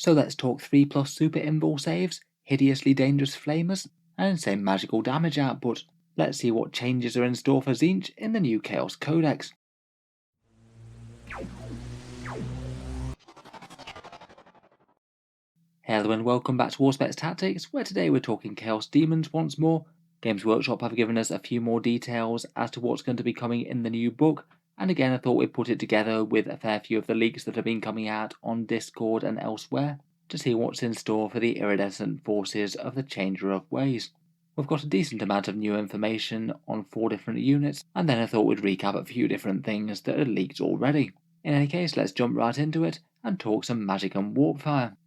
So let's talk 3+ super invul saves, hideously dangerous flamers, and insane magical damage output. Let's see what changes are in store for Tzeentch in the new Chaos Codex. Hello and welcome back to Warspec Tactics, where today we're talking Chaos Demons once more. Games Workshop have given us a few more details as to what's going to be coming in the new book, and again I thought we'd put it together with a fair few of the leaks that have been coming out on Discord and elsewhere to see what's in store for the iridescent forces of the Changer of Ways. We've got a decent amount of new information on 4 different units, and then I thought we'd recap a few different things that are leaked already. In any case, let's jump right into it and talk some magic and warpfire.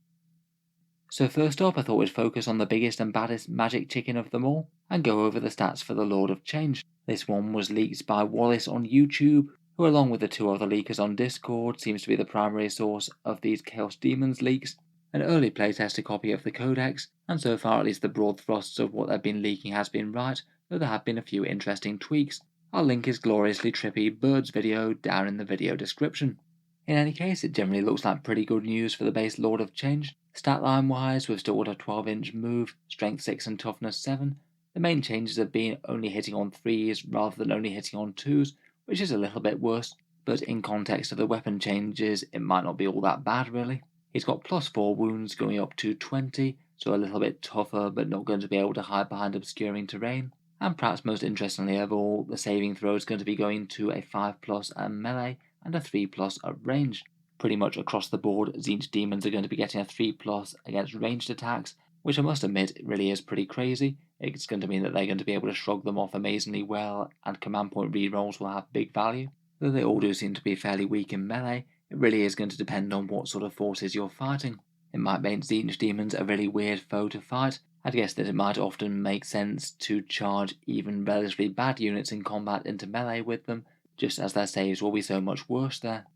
So first up, I thought we'd focus on the biggest and baddest magic chicken of them all, and go over the stats for the Lord of Change. This one was leaked by Wallace on YouTube, who along with the 2 other leakers on Discord seems to be the primary source of these Chaos Demons leaks. An early playtester copy of the Codex, and so far at least the broad thrusts of what they've been leaking has been right, though there have been a few interesting tweaks. I'll link his gloriously trippy birds video down in the video description. In any case, it generally looks like pretty good news for the base Lord of Change. Statline wise, we've still got a 12-inch move, strength 6 and toughness 7. The main changes have been only hitting on 3s rather than only hitting on 2s, which is a little bit worse, but in context of the weapon changes, it might not be all that bad really. He's got +4 wounds going up to 20, so a little bit tougher but not going to be able to hide behind obscuring terrain. And perhaps most interestingly of all, the saving throw is going to be going to a 5+ at melee and a 3+ at range. Pretty much across the board, Tzeentch demons are going to be getting a 3+ against ranged attacks, which I must admit really is pretty crazy. It's going to mean that they're going to be able to shrug them off amazingly well, and command point rerolls will have big value. Though they all do seem to be fairly weak in melee, it really is going to depend on what sort of forces you're fighting. It might make Tzeentch demons a really weird foe to fight. I'd guess that it might often make sense to charge even relatively bad units in combat into melee with them, just as their saves will be so much worse there.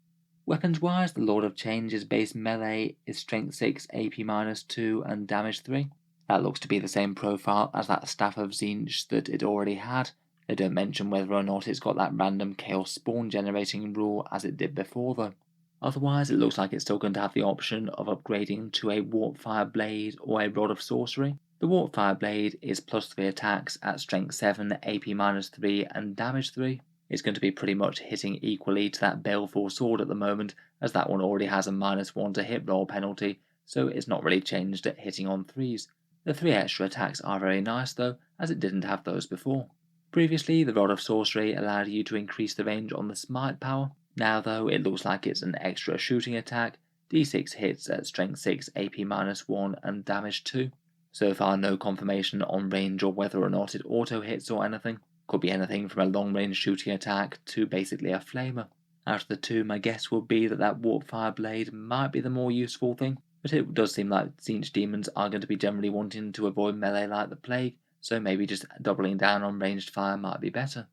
Weapons wise, the Lord of Change's base melee is strength 6, AP -2 and damage 3. That looks to be the same profile as that Staff of Tzeentch that it already had. They don't mention whether or not it's got that random chaos spawn generating rule as it did before though. Otherwise, it looks like it's still going to have the option of upgrading to a Warpfire Blade or a Rod of Sorcery. The Warpfire Blade is +3 attacks at strength 7, AP -3 and damage 3. It's going to be pretty much hitting equally to that Baleful Sword at the moment, as that one already has a -1 to hit roll penalty, so it's not really changed at hitting on 3s. The 3 extra attacks are very nice though, as it didn't have those before. Previously, the Rod of Sorcery allowed you to increase the range on the Smite power. Now though, it looks like it's an extra shooting attack, d6 hits at strength 6, AP -1 and damage 2. So far no confirmation on range or whether or not it auto hits or anything. Could be anything from a long-range shooting attack to basically a flamer. Out of the 2, my guess would be that Warpfire Blade might be the more useful thing, but it does seem like Tzeentch demons are going to be generally wanting to avoid melee like the plague, so maybe just doubling down on ranged fire might be better.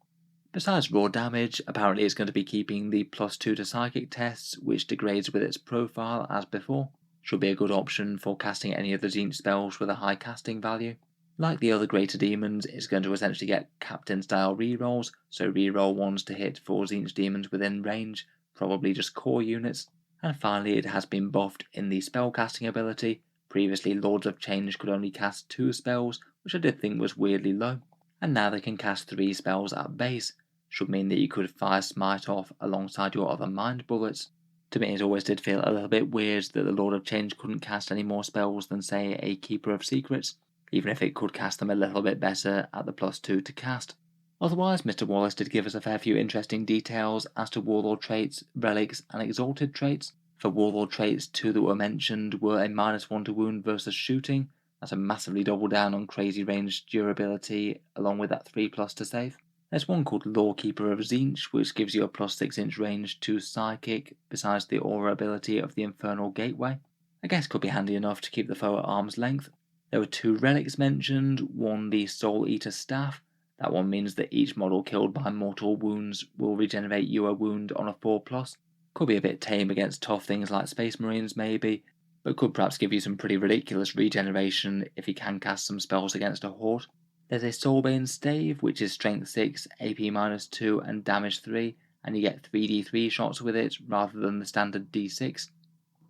Besides raw damage, apparently it's going to be keeping the +2 to psychic tests, which degrades with its profile as before. Should be a good option for casting any of the Tzeentch spells with a high casting value. Like the other greater demons, it's going to essentially get captain style rerolls, so reroll 1s to hit for Tzeentch demons within range, probably just core units. And finally, it has been buffed in the spellcasting ability. Previously, Lords of Change could only cast 2 spells, which I did think was weirdly low, and now they can cast 3 spells at base. Should mean that you could fire Smite off alongside your other Mind Bullets. To me, it always did feel a little bit weird that the Lord of Change couldn't cast any more spells than, say, a Keeper of Secrets, even if it could cast them a little bit better at the +2 to cast. Otherwise, Mr. Wallace did give us a fair few interesting details as to Warlord traits, relics, and exalted traits. For Warlord traits, 2 that were mentioned were a -1 to wound versus shooting. That's a massively double down on crazy range durability, along with that 3+ to save. There's one called Lawkeeper of Tzeentch, which gives you a +6-inch range to psychic, besides the aura ability of the Infernal Gateway. I guess could be handy enough to keep the foe at arm's length. There were 2 relics mentioned, one the Soul Eater Staff. That one means that each model killed by mortal wounds will regenerate you a wound on a 4+. Could be a bit tame against tough things like Space Marines maybe, but could perhaps give you some pretty ridiculous regeneration if you can cast some spells against a horde. There's a Soulbane Stave, which is strength 6, AP -2 and damage 3, and you get 3d3 shots with it rather than the standard d6.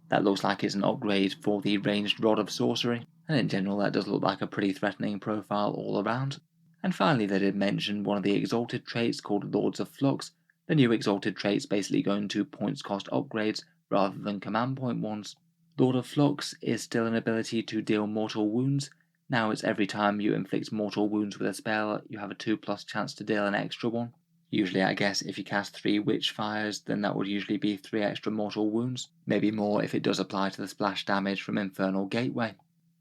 That looks like it's an upgrade for the ranged Rod of Sorcery, and in general that does look like a pretty threatening profile all around. And finally they did mention one of the exalted traits called Lords of Flux. The new exalted traits basically go into points cost upgrades rather than command point ones. Lord of Flux is still an ability to deal mortal wounds. Now it's every time you inflict mortal wounds with a spell, you have a 2+ chance to deal an extra one. Usually, I guess, if you cast 3 Witch Fires, then that would usually be 3 extra mortal wounds, maybe more if it does apply to the splash damage from Infernal Gateway.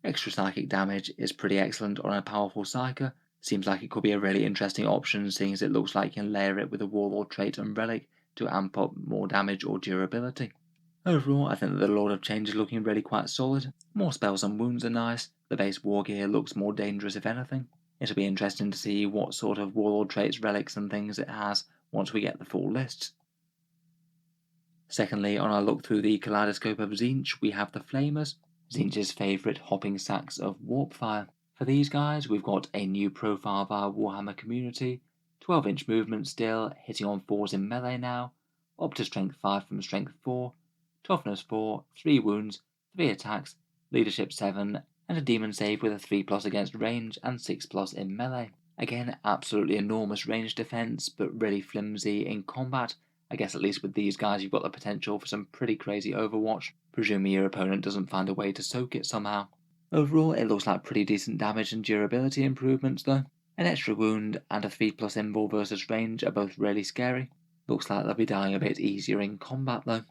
Extra psychic damage is pretty excellent on a powerful Psyker. Seems like it could be a really interesting option, seeing as it looks like you can layer it with a Warlord trait and Relic to amp up more damage or durability. Overall, I think that the Lord of Change is looking really quite solid. More spells and wounds are nice, the base war gear looks more dangerous if anything. It'll be interesting to see what sort of Warlord traits, relics and things it has once we get the full lists. Secondly, on our look through the kaleidoscope of Tzeentch, we have the Flamers, Tzeentch's favourite hopping sacks of Warpfire. For these guys, we've got a new profile via Warhammer community, 12-inch movement still, hitting on 4s in melee now, up to strength 5 from strength 4, toughness 4, 3 wounds, 3 attacks, leadership 7, and a demon save with a 3+ against range and 6+ in melee. Again, absolutely enormous range defense, but really flimsy in combat. I guess at least with these guys you've got the potential for some pretty crazy overwatch, presuming your opponent doesn't find a way to soak it somehow. Overall, it looks like pretty decent damage and durability improvements though. An extra wound and a 3+ invul versus range are both really scary. Looks like they'll be dying a bit easier in combat though.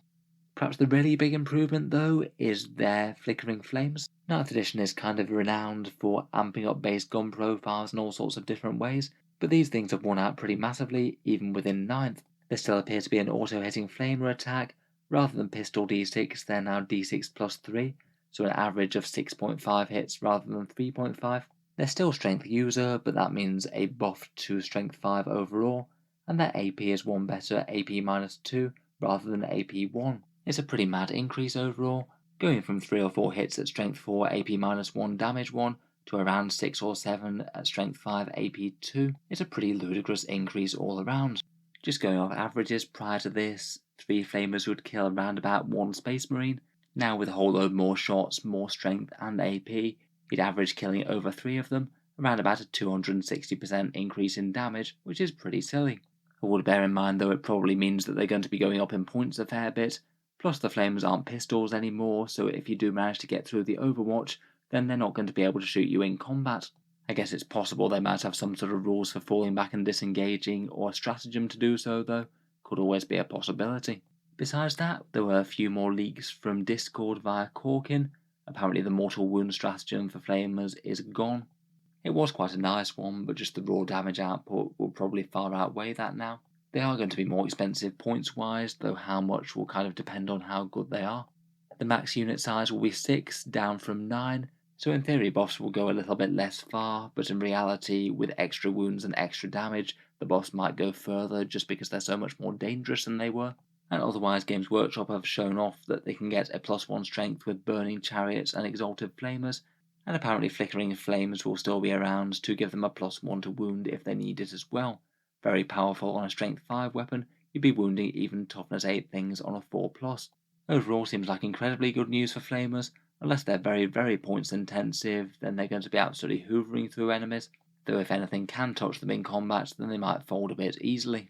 Perhaps the really big improvement though is their flickering flames. 9th edition is kind of renowned for amping up base gun profiles in all sorts of different ways, but these things have worn out pretty massively even within 9th. There still appears to be an auto-hitting flamer attack. Rather than pistol d6, they're now d6 plus 3, so an average of 6.5 hits rather than 3.5. They're still strength user, but that means a buff to strength 5 overall, and their AP is 1 better, AP minus 2 rather than AP 1. It's a pretty mad increase overall, going from 3 or 4 hits at strength 4 AP minus 1 damage 1 to around 6 or 7 at strength 5 AP 2. It's a pretty ludicrous increase all around. Just going off averages, prior to this, 3 flamers would kill around about 1 space marine. Now with a whole load more shots, more strength and AP, you'd average killing over 3 of them, around about a 260% increase in damage, which is pretty silly. I would bear in mind though it probably means that they're going to be going up in points a fair bit. Plus the flamers aren't pistols anymore, so if you do manage to get through the Overwatch, then they're not going to be able to shoot you in combat. I guess it's possible they might have some sort of rules for falling back and disengaging, or a stratagem to do so though. Could always be a possibility. Besides that, there were a few more leaks from Discord via Corkin. Apparently the mortal wound stratagem for flamers is gone. It was quite a nice one, but just the raw damage output will probably far outweigh that now. They are going to be more expensive points-wise, though how much will kind of depend on how good they are. The max unit size will be 6, down from 9, so in theory buffs will go a little bit less far, but in reality, with extra wounds and extra damage, the buffs might go further just because they're so much more dangerous than they were. And otherwise, Games Workshop have shown off that they can get a +1 strength with burning chariots and exalted flamers, and apparently flickering flames will still be around to give them a +1 to wound if they need it as well. Very powerful on a strength 5 weapon, you'd be wounding even toughness 8 things on a 4+. Overall seems like incredibly good news for flamers. Unless they're very points intensive, then they're going to be absolutely hoovering through enemies, though if anything can touch them in combat, then they might fold a bit easily.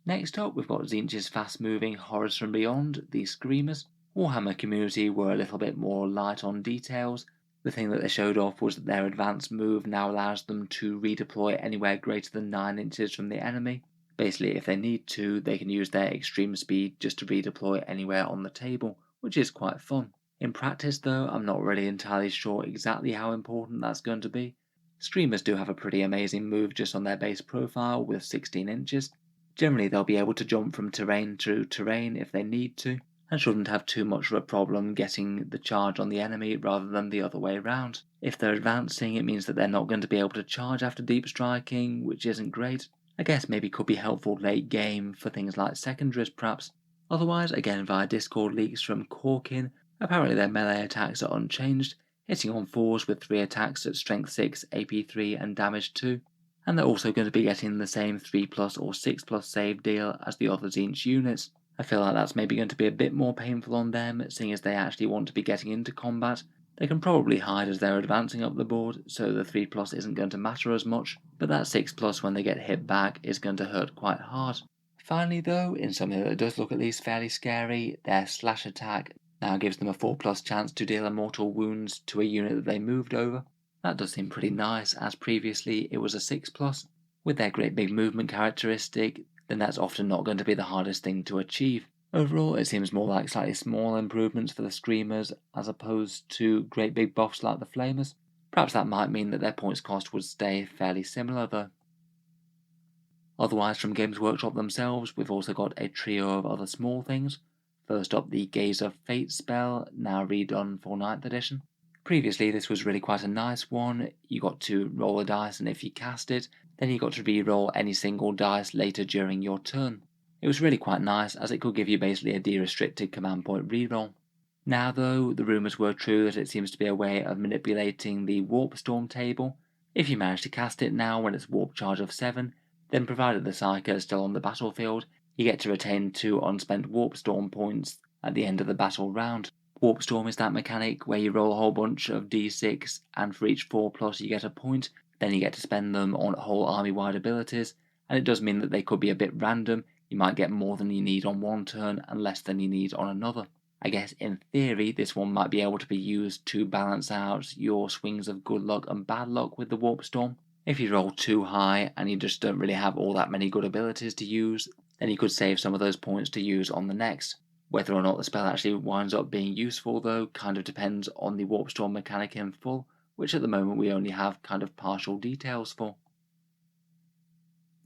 Next up, we've got Tzeentch's fast-moving Horrors from Beyond, the Screamers. Warhammer community were a little bit more light on details. The thing that they showed off was that their advanced move now allows them to redeploy anywhere greater than 9 inches from the enemy. Basically, if they need to, they can use their extreme speed just to redeploy anywhere on the table, which is quite fun. In practice though, I'm not really entirely sure exactly how important that's going to be. Screamers do have a pretty amazing move just on their base profile with 16 inches. Generally they'll be able to jump from terrain to terrain if they need to, and shouldn't have too much of a problem getting the charge on the enemy rather than the other way around. If they're advancing, it means that they're not going to be able to charge after deep striking, which isn't great. I guess maybe could be helpful late game for things like secondaries perhaps. Otherwise, again via Discord leaks from Corkin, apparently their melee attacks are unchanged, hitting on 4s with 3 attacks at strength 6, AP 3 and damage 2. And they're also going to be getting the same 3+ or 6+ save deal as the other Tzeentch units. I feel like that's maybe going to be a bit more painful on them, seeing as they actually want to be getting into combat. They can probably hide as they're advancing up the board, so the 3+ isn't going to matter as much, but that 6+ when they get hit back is going to hurt quite hard. Finally though, in something that does look at least fairly scary, their slash attack now gives them a 4+ chance to deal immortal wounds to a unit that they moved over. That does seem pretty nice, as previously it was a 6+. With their great big movement characteristic, then that's often not going to be the hardest thing to achieve. Overall, it seems more like slightly small improvements for the Screamers as opposed to great big buffs like the Flamers. Perhaps that might mean that their points cost would stay fairly similar though. Otherwise, from Games Workshop themselves, we've also got a trio of other small things. First up, the Gaze of Fate spell, now redone for 9th edition. Previously, this was really quite a nice one. You got to roll a dice, and if you cast it, then you got to re-roll any single dice later during your turn. It was really quite nice, as it could give you basically a de-restricted command point reroll. Now though, the rumours were true that it seems to be a way of manipulating the Warp Storm table. If you manage to cast it now when it's Warp Charge of 7, then provided the Psyker is still on the battlefield, you get to retain 2 unspent Warp Storm points at the end of the battle round. Warp Storm is that mechanic where you roll a whole bunch of d6, and for each 4+ you get a point, then you get to spend them on whole army-wide abilities, and it does mean that they could be a bit random. You might get more than you need on one turn and less than you need on another. I guess in theory this one might be able to be used to balance out your swings of good luck and bad luck with the Warp Storm. If you roll too high and you just don't really have all that many good abilities to use, then you could save some of those points to use on the next. Whether or not the spell actually winds up being useful though kind of depends on the Warp Storm mechanic in full, which at the moment we only have kind of partial details for.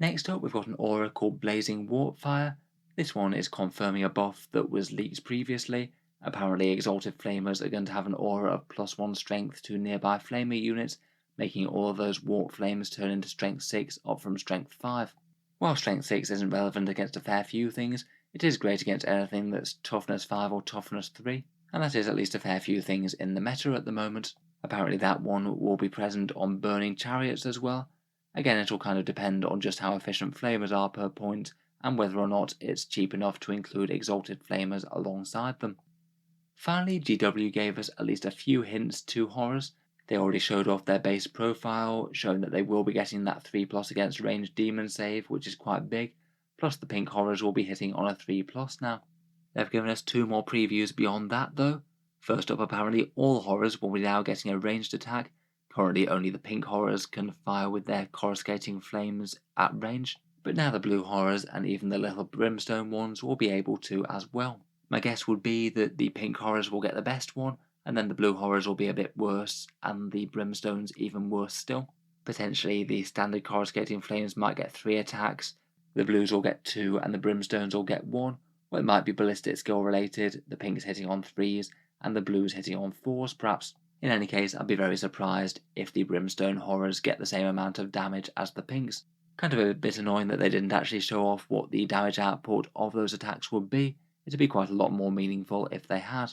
Next up, we've got an aura called Blazing Warpfire. This one is confirming a buff that was leaked previously. Apparently, Exalted Flamers are going to have an aura of +1 strength to nearby Flamer units, making all of those Warp Flames turn into Strength 6 up from Strength 5. While Strength 6 isn't relevant against a fair few things, it is great against anything that's Toughness 5 or Toughness 3, and that is at least a fair few things in the meta at the moment. Apparently that one will be present on Burning Chariots as well. Again, it'll kind of depend on just how efficient Flamers are per point, and whether or not it's cheap enough to include Exalted Flamers alongside them. Finally, GW gave us at least a few hints to horrors. They already showed off their base profile, showing that they will be getting that 3+ against ranged demon save, which is quite big, plus the pink horrors will be hitting on a 3+ now. They've given us 2 more previews beyond that though. First up, apparently all horrors will be now getting a ranged attack. Currently only the pink horrors can fire with their coruscating flames at range, but now the blue horrors and even the little brimstone ones will be able to as well. My guess would be that the pink horrors will get the best one, and then the blue horrors will be a bit worse, and the brimstones even worse still. Potentially the standard coruscating flames might get 3 attacks, the blues will get 2 and the brimstones will get 1, or it might be ballistic skill related, the pinks hitting on 3s and the blues hitting on 4s perhaps. In any case, I'd be very surprised if the brimstone horrors get the same amount of damage as the pinks. Kind of a bit annoying that they didn't actually show off what the damage output of those attacks would be. It'd be quite a lot more meaningful if they had.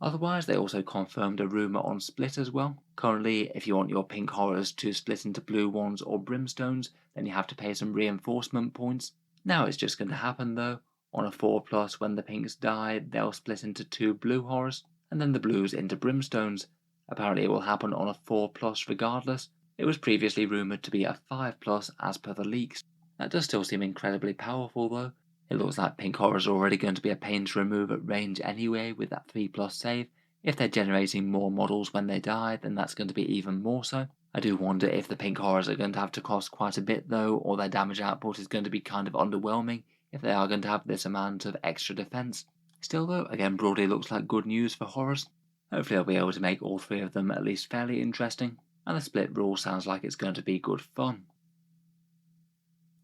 Otherwise, they also confirmed a rumour on split as well. Currently, if you want your pink horrors to split into blue ones or brimstones, then you have to pay some reinforcement points. Now it's just going to happen though. On a 4+, when the pinks die, they'll split into 2 blue horrors, and then the blues into brimstones. Apparently it will happen on a 4+ regardless. It was previously rumoured to be a 5+ as per the leaks. That does still seem incredibly powerful though. It looks like pink horrors are already going to be a pain to remove at range anyway with that 3+ save. If they're generating more models when they die, then that's going to be even more so. I do wonder if the pink horrors are going to have to cost quite a bit though, or their damage output is going to be kind of underwhelming if they are going to have this amount of extra defense. Still though, again broadly looks like good news for horrors. Hopefully they'll be able to make all 3 of them at least fairly interesting, and the split rule sounds like it's going to be good fun.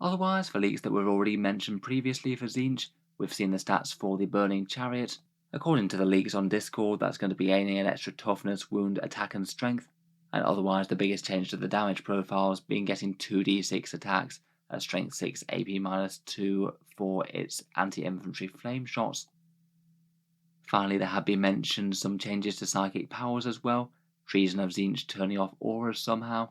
Otherwise, for leaks that were already mentioned previously for Tzeentch, we've seen the stats for the Burning Chariot. According to the leaks on Discord, that's going to be gaining an extra toughness, wound, attack and strength, and otherwise the biggest change to the damage profiles being getting 2d6 attacks at strength 6 AP -2 for its anti-infantry flame shots. Finally, there have been mentioned some changes to psychic powers as well, Treason of Tzeentch turning off auras somehow,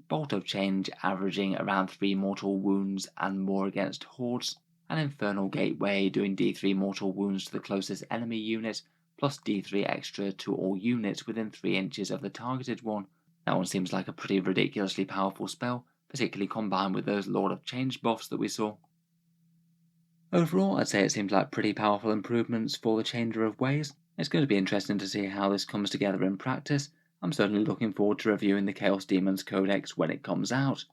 Bolt of Change averaging around 3 mortal wounds and more against hordes, an Infernal Gateway doing D3 mortal wounds to the closest enemy unit, plus D3 extra to all units within 3 inches of the targeted one. That one seems like a pretty ridiculously powerful spell, particularly combined with those Lord of Change buffs that we saw. Overall, I'd say it seems like pretty powerful improvements for the Changer of Ways. It's going to be interesting to see how this comes together in practice. I'm certainly looking forward to reviewing the Chaos Demons Codex when it comes out.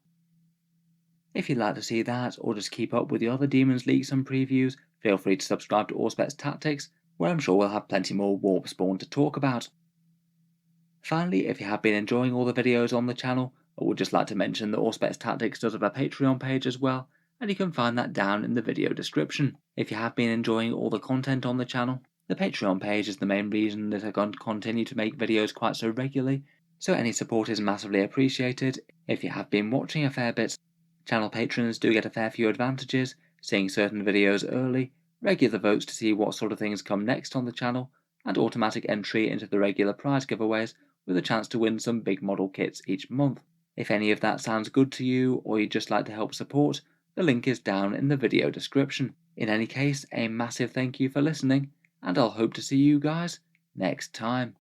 If you'd like to see that, or just keep up with the other Demons leaks and previews, feel free to subscribe to Auspex Tactics, where I'm sure we'll have plenty more Warp Spawn to talk about. Finally, if you have been enjoying all the videos on the channel, I would just like to mention that Auspex Tactics does have a Patreon page as well, and you can find that down in the video description. If you have been enjoying all the content on the channel, the Patreon page is the main reason that I can continue to make videos quite so regularly, so any support is massively appreciated. If you have been watching a fair bit, channel patrons do get a fair few advantages, seeing certain videos early, regular votes to see what sort of things come next on the channel, and automatic entry into the regular prize giveaways with a chance to win some big model kits each month. If any of that sounds good to you, or you'd just like to help support, the link is down in the video description. In any case, a massive thank you for listening, and I'll hope to see you guys next time.